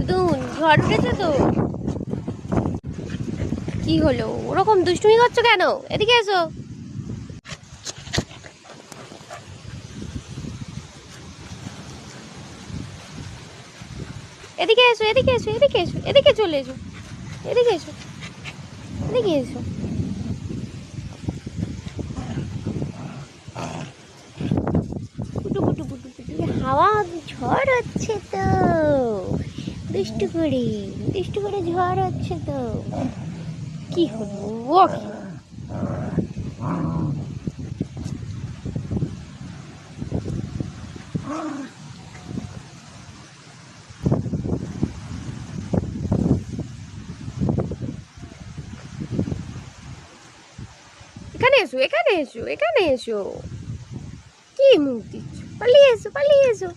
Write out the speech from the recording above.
দুদুন ঝড় উঠেছে তো। কি হলো, ওরকম দুষ্টুমি করছো কেন? এদিকে এসো। এদিকে এসো, এদিকে এসো, এদিকে এসো, এদিকে চলে এসো, এদিকে এসো, এদিকে এসো। পুটু পুটু পুটু পুটু হাওয়া, ঝড় হচ্ছে তো। দুষ্টু করে, দুষ্টু করে ঝড় হচ্ছে তো। কি হলো ও? এখানে এসো, এখানে এসো, এখানে এসো। কি মুখ দিচ্ছ? পালিয়ে এসো, পালিয়ে এসো।